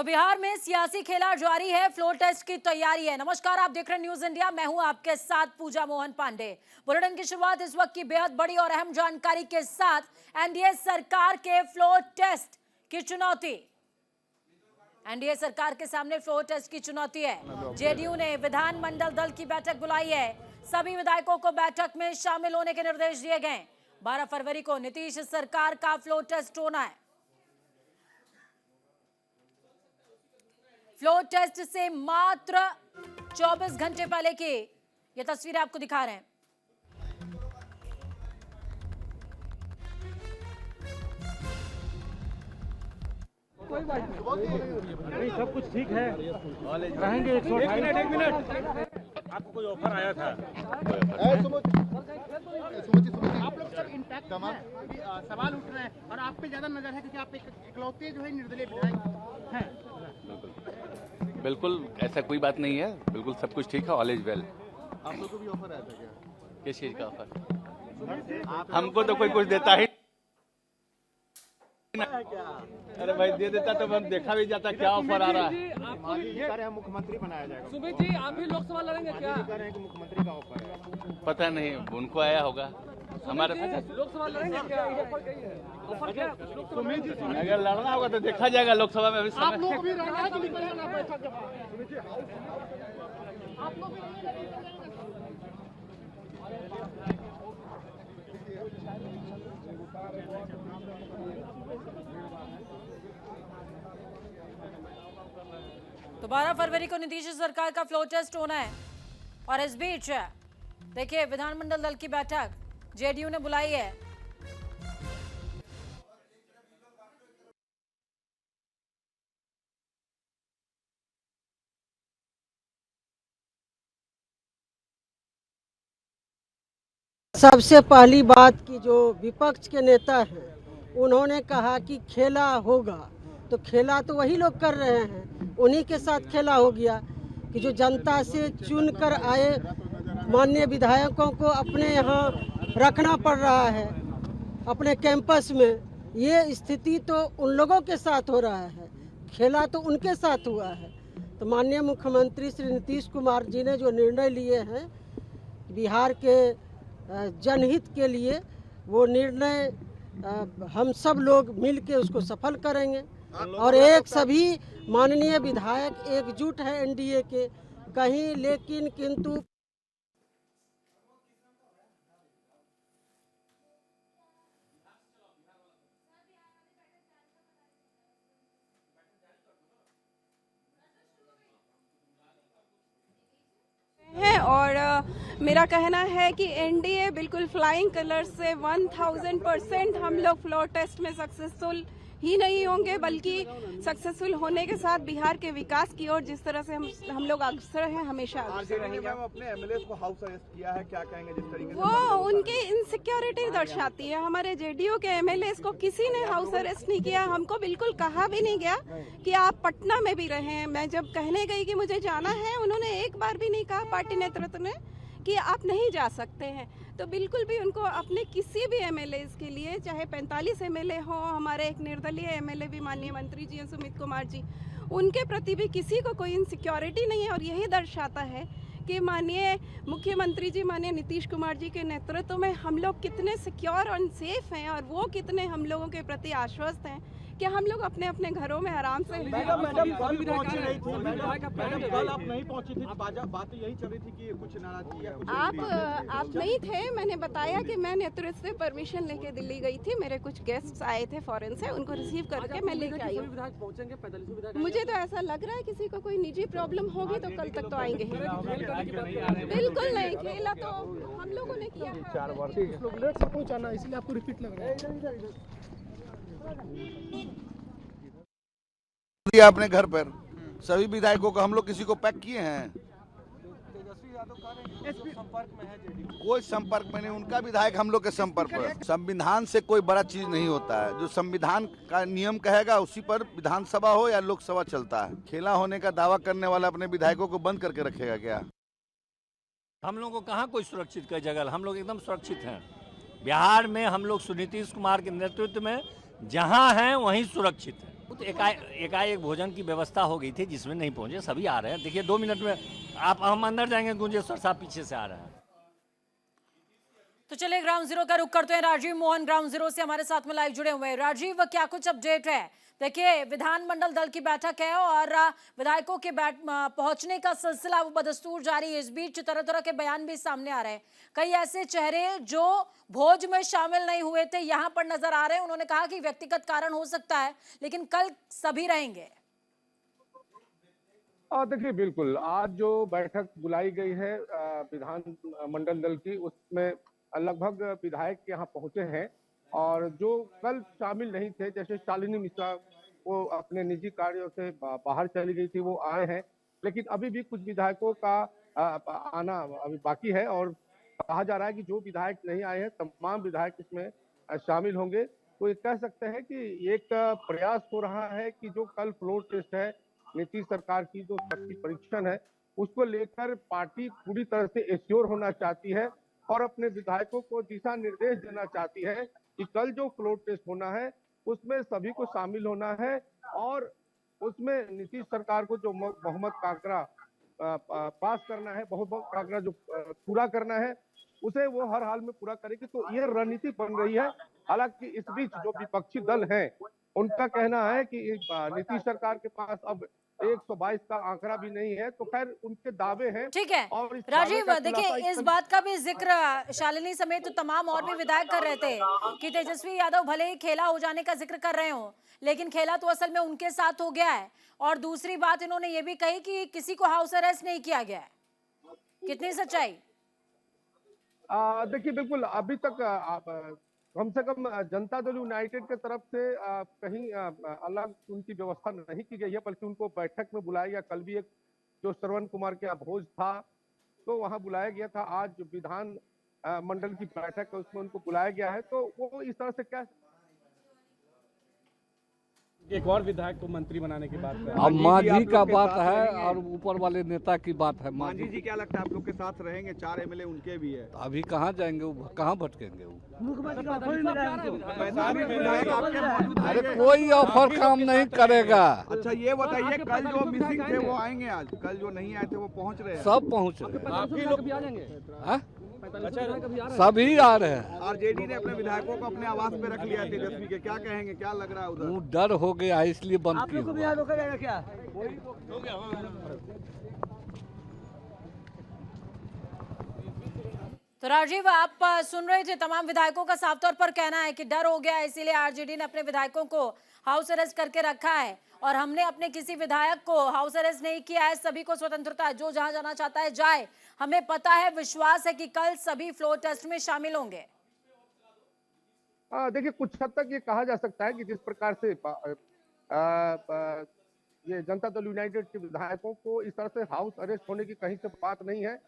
बिहार में सियासी खेला जारी है, फ्लोर टेस्ट की तैयारी है। नमस्कार, आप देख रहे हैं न्यूज इंडिया। मैं हूं आपके साथ पूजा मोहन पांडे। बुलेटिन की शुरुआत इस वक्त की बेहद बड़ी और अहम जानकारी के साथ। एनडीए सरकार के फ्लोर टेस्ट की चुनौती। एनडीए सरकार के सामने फ्लोर टेस्ट की चुनौती है। जेडीयू ने विधानमंडल दल की बैठक बुलाई है। सभी विधायकों को बैठक में शामिल होने के निर्देश दिए गए। 12 फरवरी को नीतीश सरकार का फ्लोर टेस्ट होना है। फ्लोर टेस्ट से मात्र 24 घंटे पहले की ये तस्वीरें आपको दिखा रहे हैं। कोई बात नहीं, सब कुछ ठीक है। रहेंगे 1 मिनट। आपको कोई ऑफर आया था? आप लोग सर इंटैक्ट सवाल उठ रहे हैं और आप पे ज्यादा नजर है क्योंकि आप इकलौते जो है निर्दलीय विधायक हैं। बिल्कुल ऐसा कोई बात नहीं है, बिल्कुल सब कुछ ठीक है, ऑल इज वेल। आप लोगों को भी ऑफर आया था क्या? किस चीज का ऑफर? हमको तो कोई कुछ देता ही नहीं। अरे भाई दे देता तो हम देखा भी जाता क्या ऑफर आ रहा है। मुख्यमंत्री बनाया जाएगा। सुमित जी, आप भी लोकसभा लड़ेंगे क्या? कह रहे हैं कि मुख्यमंत्री का ऑफर है। पता नहीं, उनको आया होगा। हमारे लोकसभा लड़ेंगे क्या? ऑफर क्या? अगर लड़ना होगा तो देखा जाएगा लोकसभा में। अभी आप लोग भी रहना है कि निकल जाना बैठक के बाद? आप लोग भी तो 12 फरवरी को नीतीश सरकार का फ्लोर टेस्ट होना है। और इस बीच देखिए, विधानमंडल दल की बैठक जेडीयू ने बुलाई है। सबसे पहली बात कि जो विपक्ष के नेता हैं उन्होंने कहा कि खेला होगा, तो खेला तो वही लोग कर रहे हैं, उन्हीं के साथ खेला हो गया कि जो जनता से चुन कर आए माननीय विधायकों को अपने यहाँ रखना पड़ रहा है अपने कैंपस में। ये स्थिति तो उन लोगों के साथ हो रहा है, खेला तो उनके साथ हुआ है। तो माननीय मुख्यमंत्री श्री नीतीश कुमार जी ने जो निर्णय लिए हैं बिहार के जनहित के लिए, वो निर्णय हम सब लोग मिल के उसको सफल करेंगे। और एक सभी माननीय विधायक एकजुट है एनडीए के, कहीं लेकिन किंतु है। और मेरा कहना है कि एनडीए बिल्कुल फ्लाइंग कलर्स से 1000% हम लोग फ्लोर टेस्ट में सक्सेसफुल ही नहीं होंगे, बल्कि सक्सेसफुल होने के साथ बिहार के विकास की ओर जिस तरह से हम लोग अग्रसर हैं, हमेशा अग्रसर रहेंगे। अपने एमएलए को हाउस अरेस्ट किया है, क्या कहेंगे जिस तरीके से? वो उनकी इनसिक्योरिटी दर्शाती है। हमारे जेडीयू के एमएलए को किसी ने हाउस अरेस्ट नहीं किया। हमको बिल्कुल कहा भी नहीं गया कि आप पटना में भी रहें। मैं जब कहने गई कि मुझे जाना है, उन्होंने एक बार भी नहीं कहा पार्टी नेतृत्व ने कि आप नहीं जा सकते हैं। तो बिल्कुल भी उनको अपने किसी भी एमएलए के लिए, चाहे 45 एमएलए हो, हमारे एक निर्दलीय एमएलए भी माननीय मंत्री जी हैं सुमित कुमार जी, उनके प्रति भी किसी को कोई इनसिक्योरिटी नहीं है। और यही दर्शाता है कि माननीय मुख्यमंत्री जी, माननीय नीतीश कुमार जी के नेतृत्व में हम लोग कितने सिक्योर और सेफ हैं, और वो कितने हम लोगों के प्रति आश्वस्त हैं कि हम लोग अपने अपने घरों में आराम से। मैडम कल पहुंची रही थी, मैडम कल आप नहीं पहुंची थी, बात यही चल रही थी कि कुछ नाराजगी है। आप नहीं थे। मैंने बताया कि मैं नेतृत्व से परमिशन लेके दिल्ली गई थी। मेरे कुछ गेस्ट्स आए थे फॉरेन से, उनको रिसीव करके मैं लेके आई हूँ। मुझे तो ऐसा लग रहा है किसी को कोई निजी प्रॉब्लम होगी तो कल तक तो आएंगे ही। बिल्कुल नहीं, खेला तो हम लोगों ने किया है। 4 बार लेट से पहुंचाना, इसलिए आपको रिपीट लग रहा है। दिया अपने घर पर सभी विधायकों को, हम लोग किसी को पैक किए हैं? कोई संपर्क में नहीं, उनका विधायक हम लोग के संपर्क में। संविधान से कोई बड़ा चीज नहीं होता है, जो संविधान का नियम कहेगा उसी पर विधानसभा हो या लोकसभा चलता है। खेला होने का दावा करने वाला अपने विधायकों को बंद करके रखेगा क्या? हम लोगों को कहाँ कोई सुरक्षित का जगह, हम लोग एकदम सुरक्षित हैं। बिहार में हम लोग नीतीश कुमार के नेतृत्व में जहाँ हैं वहीं सुरक्षित है। तो एकाएक भोजन की व्यवस्था हो गई थी जिसमें नहीं पहुंचे, सभी आ रहे हैं। देखिए 2 मिनट में आप हम अंदर जाएंगे, गुंजेश्वर साहब पीछे से आ रहे हैं। तो चलिए ग्राउंड जीरो का रुख करते हैं। राजीव मोहन ग्राउंड जीरो से हमारे साथ में लाइव जुड़े हुए हैं। राजीव, क्या कुछ अपडेट है? देखिए विधानमंडल दल की बैठक है और विधायकों के पहुंचने का सिलसिला वो बदस्तूर जारी है। इस बीच तरह तरह के बयान भी सामने आ रहे हैं। कई ऐसे चेहरे जो भोज में शामिल नहीं हुए थे यहां पर नजर आ रहे हैं। उन्होंने कहा कि व्यक्तिगत कारण हो सकता है लेकिन कल सभी रहेंगे। देखिए बिल्कुल, आज जो बैठक बुलाई गई है विधान मंडल दल की, उसमें लगभग विधायक यहाँ पहुंचे हैं और जो कल शामिल नहीं थे, जैसे शालिनी मिश्रा वो अपने निजी कार्यों से बाहर चली गई थी, वो आए हैं। लेकिन अभी भी कुछ विधायकों का आना अभी बाकी है और कहा जा रहा है कि जो विधायक नहीं आए हैं तमाम विधायक इसमें शामिल होंगे। तो ये कह सकते हैं कि एक प्रयास हो रहा है कि जो कल फ्लोर टेस्ट है नीतीश सरकार की, जो शक्ति परीक्षण है, उसको लेकर पार्टी पूरी तरह से एश्योर होना चाहती है और अपने विधायकों को दिशा निर्देश देना चाहती है कि कल जो फ्लोर टेस्ट होना है उसमें सभी को शामिल होना है और उसमें नीतीश सरकार को जो मोहम्मद काकरा पास करना है, मोहम्मद काकरा जो पूरा करना है, उसे वो हर हाल में पूरा करेगी। तो ये रणनीति बन रही है। हालांकि इस बीच जो विपक्षी दल हैं उनका कहना है कि नीतीश सरकार के पास अब 122 का आंकड़ा भी नहीं है। तो खैर उनके दावे हैं। ठीक है और राजीव, देखिए इस बात का भी जिक्र शालिनी समेत तो तमाम और भी विधायक कर रहे थे कि तेजस्वी यादव भले ही खेला हो जाने का जिक्र कर रहे हो लेकिन खेला तो असल में उनके साथ हो गया है। और दूसरी बात इन्होंने ये भी कही कि किसी को हाउस अरेस्ट नहीं किया गया है। कितनी सच्चाई? देखिए बिल्कुल, अभी तक कम से कम जनता दल यूनाइटेड के तरफ से कहीं अलग उनकी व्यवस्था नहीं की गई है, बल्कि उनको बैठक में बुलाया गया। कल भी एक जो श्रवण कुमार के यहाँ भोज था तो वहां बुलाया गया था। आज जो विधान मंडल की बैठक है उसमें उनको बुलाया गया है। तो वो इस तरह से क्या एक और विधायक को मंत्री बनाने की बात है। अब मांझी का बात है और ऊपर वाले नेता की बात है। मांझी जी क्या लगता है आप लोग के साथ रहेंगे? 4 एमएलए उनके भी है। अभी कहाँ जाएंगे, वो कहाँ भटकेंगे वो? अरे कोई ऑफर काम नहीं करेगा। अच्छा ये बताइए, कल जो मिसिंग थे वो आएंगे? आज कल जो नहीं आए थे वो पहुंच रहे हैं? सब पहुंच रहे हैं। बाकी लोग भी आ जाएंगे। सभी आ रहे हैं। आरजेडी ने अपने विधायकों को अपने आवास पे रख लिया है तेजस्वी के, क्या कहेंगे, क्या लग रहा है उधर? वो डर हो गया इसलिए बंद किया। क्या तो राजीव, आप सुन रहे थे तमाम विधायकों का साफ तौर पर कहना है कि डर हो गया है इसीलिए आरजेडी ने अपने विधायकों को हाउस अरेस्ट करके रखा है और हमने अपने किसी विधायक को हाउस अरेस्ट नहीं किया है। सभी को स्वतंत्रता है, जो जहां जाना चाहता है जाए। हमें पता है, विश्वास है कि कल सभी फ्लोर टेस्ट में शामिल होंगे। देखिए कुछ हद तक ये कहा जा सकता है कि जिस प्रकार से ये जनता दल यूनाइटेड के विधायकों को इस तरह से हाउस अरेस्ट होने की कहीं से बात नहीं है।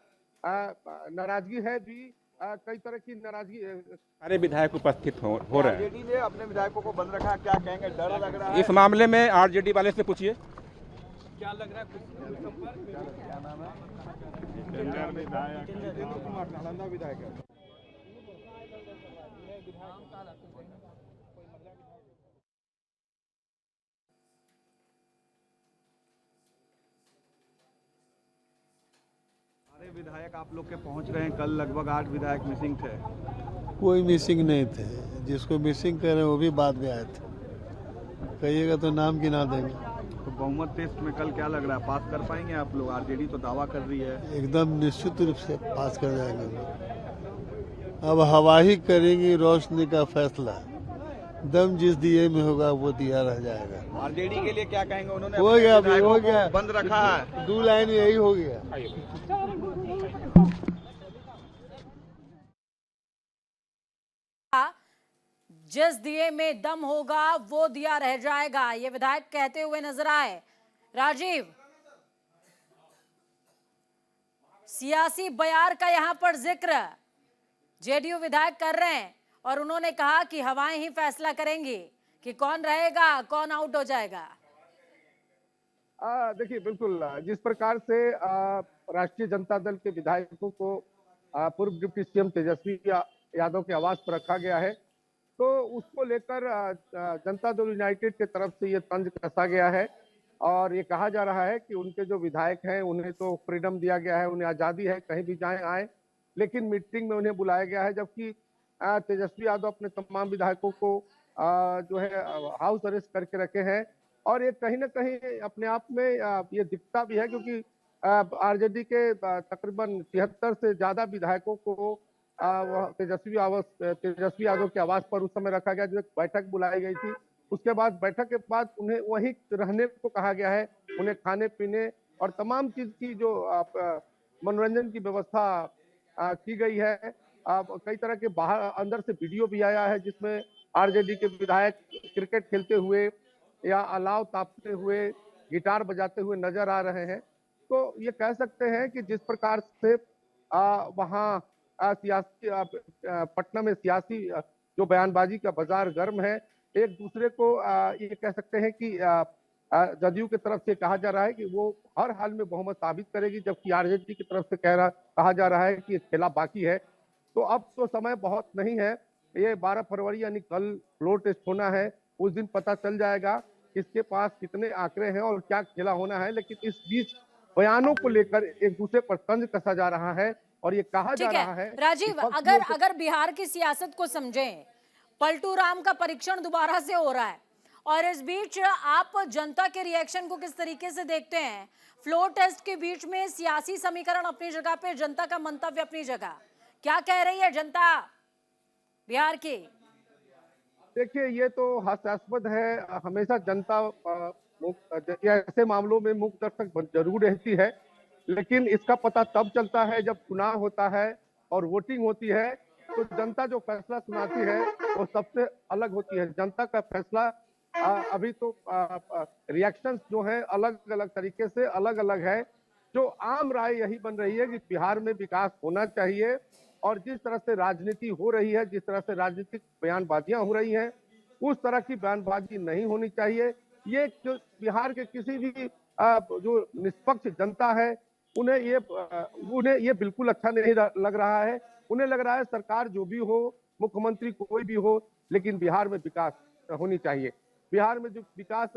नाराजगी है भी, कई तरह की नाराजगी। सारे विधायक उपस्थित हो रहे हैं। आरजेडी ने अपने विधायकों को बंद रखा, क्या कहेंगे, डर लग रहा है? इस मामले में आरजेडी वाले से पूछिए क्या लग रहा है? क्या नाम है? जितेंद्र कुमार, नालंदा विधायक है। सारे विधायक आप लोग के पहुंच रहे हैं। कल लगभग 8 विधायक मिसिंग थे। कोई मिसिंग नहीं थे। जिसको मिसिंग कर रहे हैं वो भी बाद में आए थे। कहिएगा तो नाम गिना देंगे। तो बहुमत टेस्ट में कल क्या लग रहा है, पास कर पाएंगे आप लोग? आरजेडी तो दावा कर रही है। एकदम निश्चित रूप से पास कर जाएंगे। अब हवा ही करेंगी रोशनी का फैसला। दम जिस दिए में होगा वो दिया रह जाएगा। आरजेडी के लिए क्या कहेंगे? उन्होंने हो गया, अभी हो गया, बंद रखा है। 2 लाइन यही हो गया। जिस दिए में दम होगा वो दिया रह जाएगा, ये विधायक कहते हुए नजर आए। राजीव, सियासी बयार का यहां पर जिक्र जेडीयू विधायक कर रहे हैं और उन्होंने कहा कि हवाएं ही फैसला करेंगी कि कौन रहेगा कौन आउट हो जाएगा। देखिए बिल्कुल, जिस प्रकार से राष्ट्रीय जनता दल के विधायकों को पूर्व डिप्टी सीएम तेजस्वी यादव के आवास पर रखा गया है, तो उसको लेकर जनता दल यूनाइटेड की तरफ से ये तंज कसा गया है और ये कहा जा रहा है कि उनके जो विधायक हैं उन्हें तो फ्रीडम दिया गया है, उन्हें आज़ादी है, कहीं भी जाएं आए, लेकिन मीटिंग में उन्हें बुलाया गया है, जबकि तेजस्वी यादव अपने तमाम विधायकों को जो है हाउस अरेस्ट करके रखे हैं। और ये कहीं ना कहीं अपने आप में ये दिखता भी है, क्योंकि आरजेडी के तकरीबन 73 से ज्यादा विधायकों को तेजस्वी यादव के आवास पर उस समय रखा गया, जो एक बैठक बुलाई गई थी। उसके बाद बैठक के बाद उन्हें वहीं रहने को कहा गया है, उन्हें खाने पीने और तमाम चीज की जो मनोरंजन की व्यवस्था की गई है। कई तरह के बाहर अंदर से वीडियो भी आया है जिसमें आरजेडी के विधायक क्रिकेट खेलते हुए या अलाव तापते हुए, गिटार बजाते हुए नजर आ रहे हैं। तो ये कह सकते हैं कि जिस प्रकार से वहाँ सियासी पटना में सियासी जो बयानबाजी का बाजार गर्म है, एक दूसरे को ये कह सकते हैं कि जदयू की तरफ से कहा जा रहा है कि वो हर हाल में बहुमत साबित करेगी, जबकि आरजेडी की तरफ से कहा जा रहा है कि ये खेला बाकी है। तो अब तो समय बहुत नहीं है, ये 12 फरवरी यानी कल फ्लोर टेस्ट होना है, उस दिन पता चल जाएगा किसके पास कितने आंकड़े हैं और क्या खेला होना है। लेकिन इस बीच बयानों को लेकर एक दूसरे पर तंज कसा जा रहा है और ये कहा जा रहा है। राजीव, अगर बिहार की सियासत को समझें, पलटू राम का परीक्षण दोबारा से हो रहा है और इस बीच आप जनता के रिएक्शन को किस तरीके से देखते हैं? फ्लोर टेस्ट के बीच में सियासी समीकरण अपनी जगह पे, जनता का मंतव्य अपनी जगह, क्या कह रही है जनता बिहार की? देखिए, ये तो हास्यास्पद है। हमेशा जनता ऐसे मामलों में मुख दर्शक जरूर रहती है, लेकिन इसका पता तब चलता है जब चुनाव होता है और वोटिंग होती है। तो जनता जो फैसला सुनाती है वो सबसे अलग होती है। जनता का फैसला अभी तो रिएक्शंस जो है अलग अलग तरीके से अलग अलग है। जो आम राय यही बन रही है कि बिहार में विकास होना चाहिए और जिस तरह से राजनीति हो रही है, जिस तरह से राजनीतिक बयानबाजियां हो रही हैं, उस तरह की बयानबाजी नहीं होनी चाहिए। ये जो बिहार के किसी भी जो निष्पक्ष जनता है उन्हें ये बिल्कुल अच्छा नहीं लग रहा है। उन्हें लग रहा है सरकार जो भी हो, मुख्यमंत्री कोई भी हो, लेकिन बिहार में विकास होनी चाहिए। बिहार में जो विकास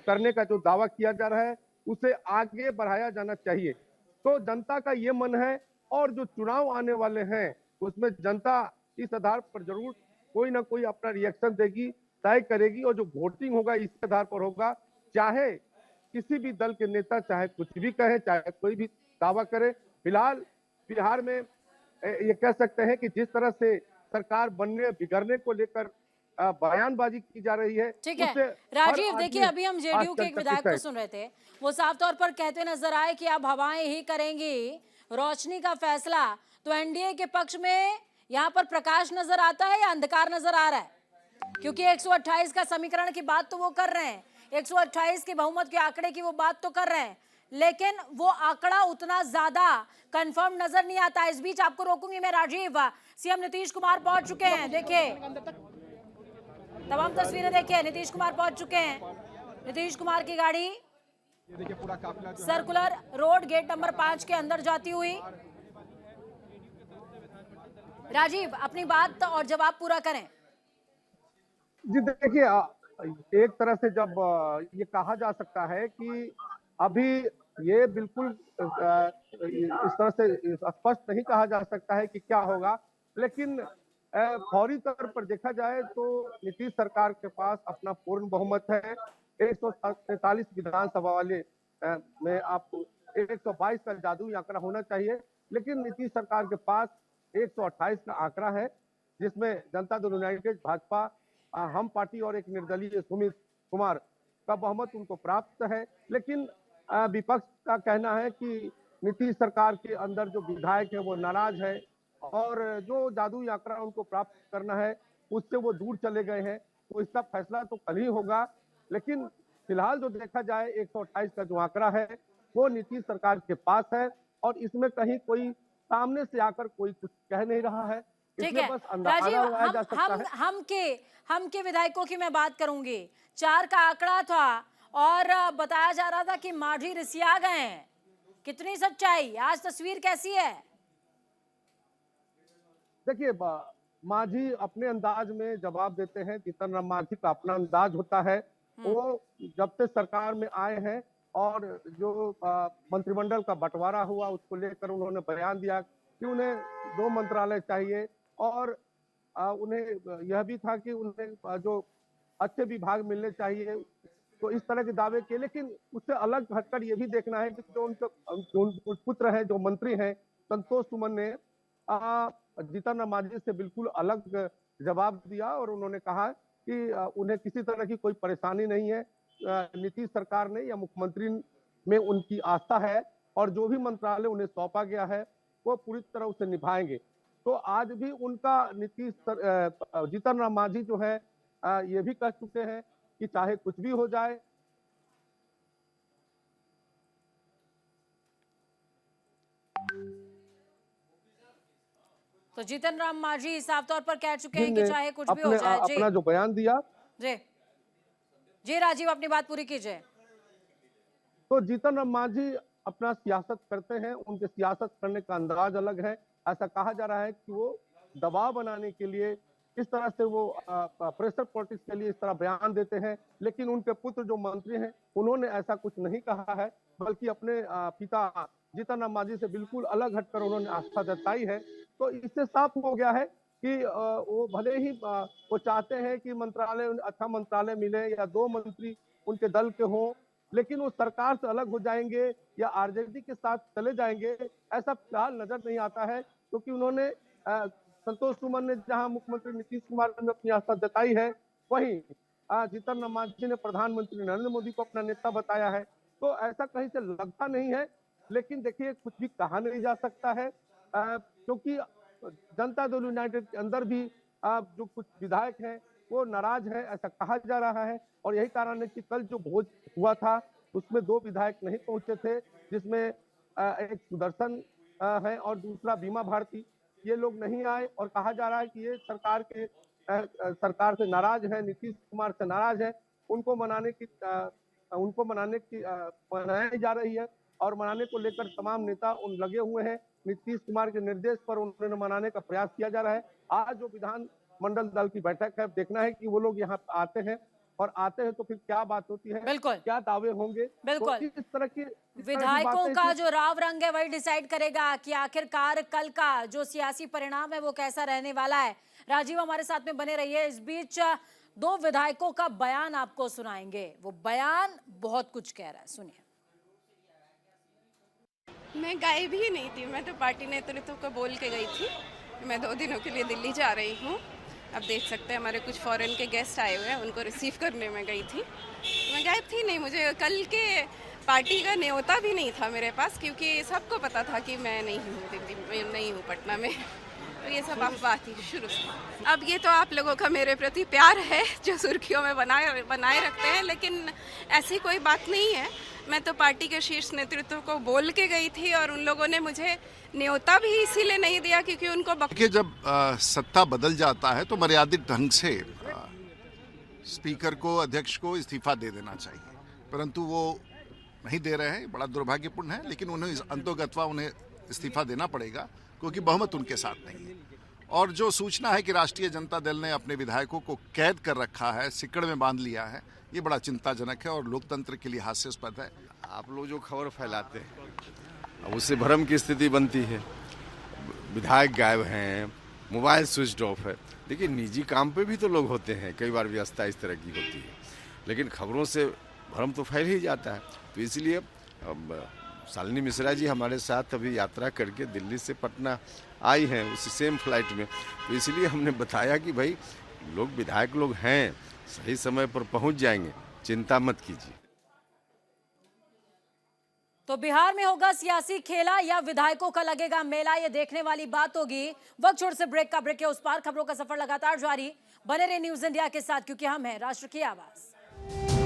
करने का जो दावा किया जा रहा है उसे आगे बढ़ाया जाना चाहिए। तो जनता का ये मन है और जो चुनाव आने वाले हैं उसमें जनता इस आधार पर जरूर कोई ना कोई अपना रिएक्शन देगी, तय करेगी और जो वोटिंग होगा इस आधार पर होगा। चाहे किसी भी दल के नेता चाहे कुछ भी कहे, चाहे कोई भी दावा करे, फिलहाल बिहार में ये कह सकते हैं कि जिस तरह से सरकार बनने बिगड़ने को लेकर बयानबाजी की जा रही है। ठीक है राजीव, देखिए अभी हम जेडीयू के एक विधायक को सुन रहे थे, वो साफ तौर पर कहते नजर आए कि अब हवाएं ही करेंगी रोशनी का फैसला। तो एनडीए के पक्ष में यहाँ पर प्रकाश नजर आता है या अंधकार नजर आ रहा है? क्योंकि 128 का समीकरण की बात तो वो कर रहे हैं, 128 के बहुमत के आंकड़े की वो बात तो कर रहे हैं, लेकिन वो आंकड़ा उतना ज्यादा कंफर्म नजर नहीं आता। इस बीच आपको रोकूंगी मैं राजीव, सीएम नीतीश कुमार पहुंच चुके हैं। देखिए तमाम तस्वीरें देखिए, नीतीश कुमार पहुंच चुके हैं। नीतीश कुमार की गाड़ी सर्कुलर रोड गेट नंबर 5 के अंदर जाती हुई। राजीव अपनी बात और जवाब पूरा करें। जी देखिए, एक तरह से जब ये कहा जा सकता है कि अभी ये बिल्कुल इस तरह से स्पष्ट नहीं कहा जा सकता है कि क्या होगा, लेकिन फौरी तौर पर देखा जाए तो नीतीश सरकार के पास अपना पूर्ण बहुमत है। 143 विधानसभा वाले में आपको 122 का जादुई आंकड़ा होना चाहिए, लेकिन नीतीश सरकार के पास 128 का आंकड़ा है, जिसमें जनता दल यूनाइटेड, भाजपा, हम पार्टी और एक निर्दलीय सुमित कुमार का बहुमत उनको प्राप्त है। लेकिन विपक्ष का कहना है कि नीतीश सरकार के अंदर जो विधायक है वो नाराज है और जो जादुई आंकड़ा उनको प्राप्त करना है उससे वो दूर चले गए हैं। तो इसका फैसला तो कल ही होगा, लेकिन फिलहाल जो देखा जाए 128 का जो आंकड़ा है वो नीतीश सरकार के पास है और इसमें कहीं कोई सामने से आकर कोई कुछ कह नहीं रहा है। ठीक है राजीव, हम के विधायकों की मैं बात करूंगी। 4 का आंकड़ा था और बताया जा रहा था कि मांझी रिसिया गए हैं। कितनी सच्चाई, आज तस्वीर कैसी है? देखिए, मांझी अपने अंदाज में जवाब देते हैं। जीतन राम मांझी का अपना अंदाज होता है। वो जब से सरकार में आए हैं और जो मंत्रिमंडल का बंटवारा हुआ उसको लेकर उन्होंने बयान दिया कि उन्हें 2 मंत्रालय चाहिए और उन्हें यह भी था कि उन्हें जो अच्छे विभाग मिलने चाहिए, तो इस तरह के दावे किए। लेकिन उससे अलग हटकर ये भी देखना है कि जो उनके पुत्र हैं, जो मंत्री हैं, संतोष सुमन ने जीतन राम मांझी से बिल्कुल अलग जवाब दिया और उन्होंने कहा कि उन्हें किसी तरह की कोई परेशानी नहीं है। नीतीश सरकार ने या मुख्यमंत्री में उनकी आस्था है और जो भी मंत्रालय उन्हें सौंपा गया है वो पूरी तरह उसे निभाएंगे। तो आज भी उनका जीतन राम मांझी जो है ये भी कह चुके हैं कि चाहे कुछ भी हो जाए, तो जीतन राम मांझी साफ तौर पर कह चुके हैं कि चाहे कुछ भी हो जाए। जी अपना जो बयान दिया। जी राजीव, अपनी बात पूरी कीजिए। तो जीतन राम मांझी अपना सियासत करते हैं, उनके सियासत करने का अंदाज अलग है। ऐसा कहा जा रहा है कि वो दबाव बनाने के लिए इस तरह से वो प्रेशर पॉलिटिक्स के लिए इस तरह बयान देते हैं, लेकिन उनके पुत्र जो मंत्री हैं उन्होंने ऐसा कुछ नहीं कहा है, बल्कि अपने पिता जीतन राम मांझी से बिल्कुल अलग हटकर उन्होंने आस्था जताई है। तो इससे साफ हो गया है कि वो भले ही वो चाहते हैं कि मंत्रालय अच्छा मंत्रालय मिले या 2 मंत्री उनके दल के हों, लेकिन वो सरकार से अलग हो जाएंगे या आरजेडी के साथ चले जाएंगे, ऐसा फिलहाल नजर नहीं आता है। क्योंकि उन्होंने संतोष सुमन ने जहां मुख्यमंत्री नीतीश कुमार ने अपनी आस्था जताई है, वहीं जीतन राम मांझी ने प्रधानमंत्री नरेंद्र मोदी को अपना नेता बताया है। तो ऐसा कहीं से लगता नहीं है, लेकिन देखिए कुछ भी कहा नहीं जा सकता है, क्योंकि जनता दल यूनाइटेड के अंदर भी जो कुछ विधायक हैं वो नाराज है, ऐसा कहा जा रहा है। और यही कारण है कि कल जो भोज हुआ था उसमें 2 विधायक नहीं पहुंचे थे, जिसमें एक सुदर्शन है और दूसरा बीमा भारती। ये लोग नहीं आए और कहा जा रहा है कि ये सरकार से नाराज है, नीतीश कुमार से नाराज है। उनको मनाई जा रही है और मनाने को लेकर तमाम नेता लगे हुए हैं। नीतीश कुमार के निर्देश पर उन्होंने मनाने का प्रयास किया जा रहा है। आज जो विधान मंडल दल की बैठक है, देखना है कि वो लोग यहाँ आते हैं और आते हैं तो फिर क्या बात होती है, बिल्कुल क्या दावे होंगे। बिल्कुल तो इस तरह की विधायकों का जो राव रंग है वही डिसाइड करेगा कि आखिरकार कल का जो सियासी परिणाम है वो कैसा रहने वाला है। राजीव हमारे साथ में बने रहिए। इस बीच 2 विधायकों का बयान आपको सुनाएंगे। वो बयान बहुत कुछ कह रहा है, सुनिए। मैं गायब ही नहीं थी, मैं तो पार्टी नेतृत्व को बोल के गई थी। मैं 2 दिनों के लिए दिल्ली जा रही हूँ। अब देख सकते हैं हमारे कुछ फॉरेन के गेस्ट आए हुए हैं, उनको रिसीव करने में गई थी। मैं गायब थी नहीं, मुझे कल के पार्टी का न्योता भी नहीं था मेरे पास, क्योंकि सबको पता था कि मैं नहीं हूँ दिल्ली में, नहीं हूँ पटना में। तो ये सब अफवाह थी शुरू से। अब ये तो आप लोगों का मेरे प्रति प्यार है जो सुर्खियों में बनाए रखते हैं, लेकिन ऐसी कोई बात नहीं है। मैं तो पार्टी के शीर्ष नेतृत्व को बोल के गई थी और उन लोगों ने मुझे न्योता भी इसीलिए नहीं दिया क्योंकि उनको जब सत्ता बदल जाता है तो मर्यादित ढंग से स्पीकर को, अध्यक्ष को इस्तीफा दे देना चाहिए, परंतु वो नहीं दे रहे हैं। बड़ा दुर्भाग्यपूर्ण है, लेकिन उन्हें अंतोगत्वा उन्हें इस्तीफा देना पड़ेगा क्योंकि बहुमत उनके साथ नहीं है। और जो सूचना है कि राष्ट्रीय जनता दल ने अपने विधायकों को कैद कर रखा है, सिक्कड़ में बांध लिया है, ये बड़ा चिंताजनक है और लोकतंत्र के लिए हास्यास्पद है। आप लोग जो खबर फैलाते हैं अब उससे भ्रम की स्थिति बनती है। विधायक गायब हैं, मोबाइल स्विच ऑफ है। देखिए निजी काम पे भी तो लोग होते हैं, कई बार व्यवस्था इस तरह की होती है, लेकिन खबरों से भ्रम तो फैल ही जाता है। तो इसलिए अब शालिनी मिश्रा जी हमारे साथ अभी यात्रा करके दिल्ली से पटना आई हैं उसी सेम फ्लाइट में, तो इसलिए हमने बताया कि भाई लोग विधायक लोग हैं, सही समय पर पहुंच जाएंगे, चिंता मत कीजिए। तो बिहार में होगा सियासी खेला या विधायकों का लगेगा मेला, ये देखने वाली बात होगी। वक्त छोड़ से ब्रेक का ब्रेक के उस पार, खबरों का सफर लगातार जारी। बने रहे न्यूज इंडिया के साथ, क्योंकि हम हैं राष्ट्र की आवाज।